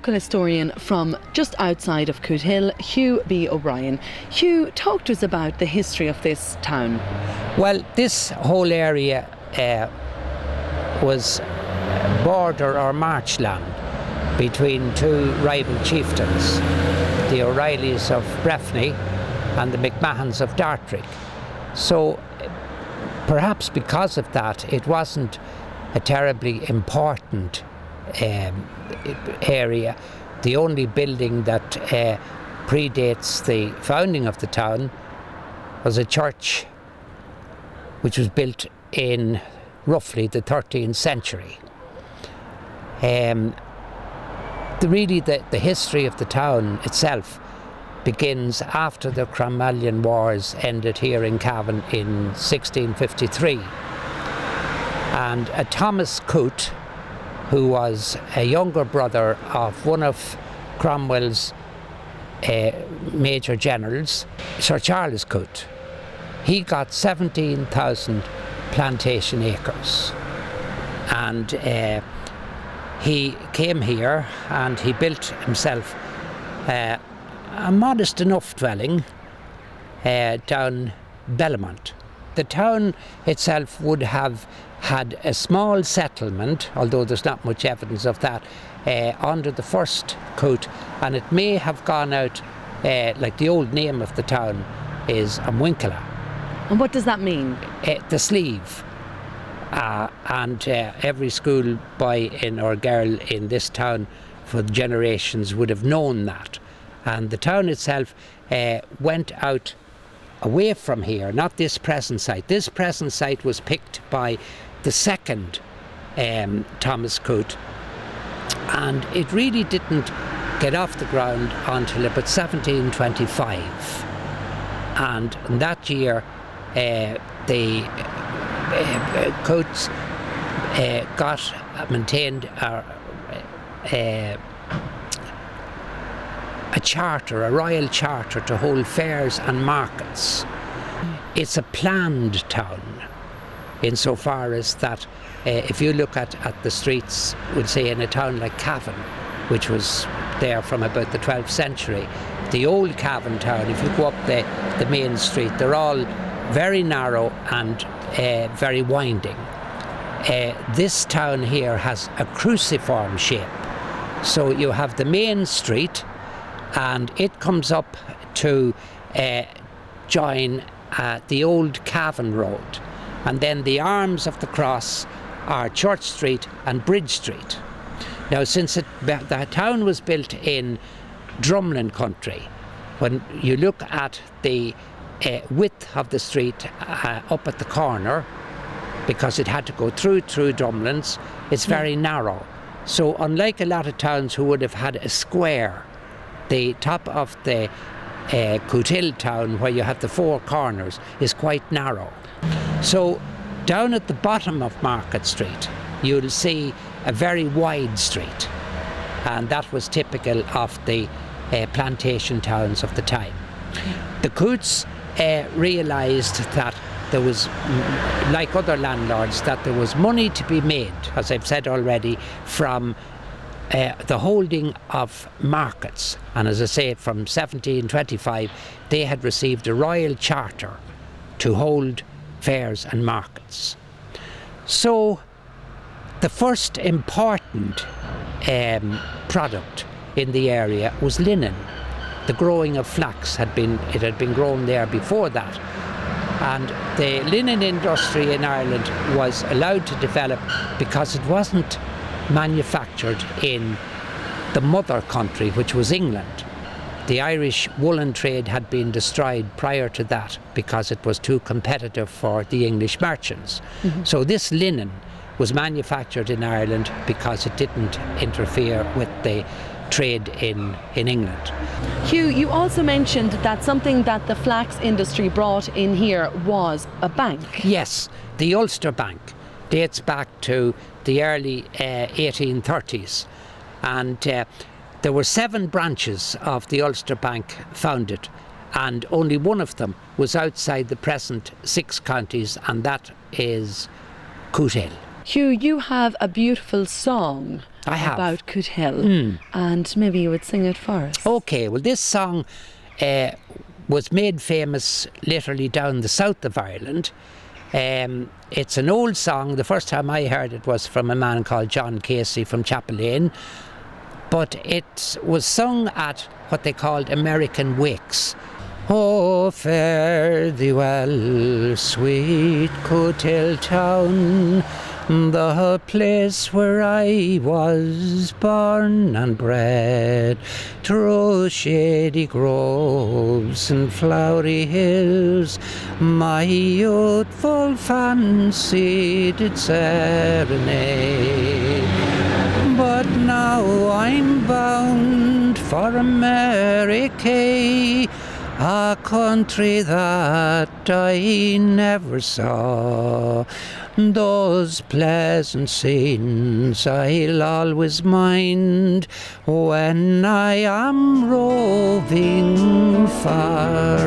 local historian from just outside of Cootehill, Hugh B. O'Brien. Hugh, talk to us about the history of this town. Well, this whole area was border or marchland between two rival chieftains, the O'Reillys of Breffni and the McMahons of Dartry. So perhaps because of that, it wasn't a terribly important area. The only building that predates the founding of the town was a church which was built in roughly the 13th century. The history of the town itself begins after the Cromwellian Wars ended here in Cavan in 1653. And Thomas Coote, who was a younger brother of one of Cromwell's major generals, Sir Charles Coote, he got 17,000 plantation acres. And he came here and he built himself a modest enough dwelling down Belmont. The town itself would have had a small settlement, although there's not much evidence of that, under the first Coote, and it may have gone out, like the old name of the town is Amwinkela. And what does that mean? The sleeve. And every schoolboy or girl in this town for generations would have known that. And the town itself went out away from here, not this present site. This present site was picked by the second Thomas Coote, and it really didn't get off the ground until about 1725. And in that year, the Cootes maintained a charter, a royal charter to hold fairs and markets. It's a planned town insofar as that if you look at the streets, we'll say in a town like Cavan, which was there from about the 12th century, the old Cavan town, if you go up the main street, they're all very narrow and very winding. This town here has a cruciform shape. So you have the main street, and it comes up to join the old Cavan Road. And then the arms of the cross are Church Street and Bridge Street. Now, since the town was built in drumlin country, when you look at the width of the street up at the corner, because it had to go through drumlins, it's very narrow. So unlike a lot of towns who would have had a square, the top of the Cootehill Town, where you have the four corners, is quite narrow. So down at the bottom of Market Street, you'll see a very wide street, and that was typical of the plantation towns of the time. The Cootes realised that there was, like other landlords, that there was money to be made, as I've said already, from the holding of markets. And as I say, from 1725, they had received a royal charter to hold fairs and markets. So the first important product in the area was linen. The growing of flax had been grown there before that. And the linen industry in Ireland was allowed to develop because it wasn't manufactured in the mother country, which was England. The Irish woolen trade had been destroyed prior to that because it was too competitive for the English merchants. Mm-hmm. So this linen was manufactured in Ireland because it didn't interfere with the trade in England. Hugh, you also mentioned that something that the flax industry brought in here was a bank. Yes, the Ulster Bank dates back to the early 1830s, and there were 7 branches of the Ulster Bank founded, and only one of them was outside the present 6 counties, and that is Cootehill. Hugh, you have a beautiful song I have. about Cootehill, and maybe you would sing it for us. Okay, well, this song was made famous literally down the south of Ireland. It's an old song. The first time I heard it was from a man called John Casey from Chapel Lane, but it was sung at what they called American wakes. Oh, fare thee well, sweet Cootehill Town, the place where I was born and bred, through shady groves and flowery hills, my youthful fancy did serenade. But now I'm bound for America, a country that I never saw. Those pleasant scenes I'll always mind when I am roving far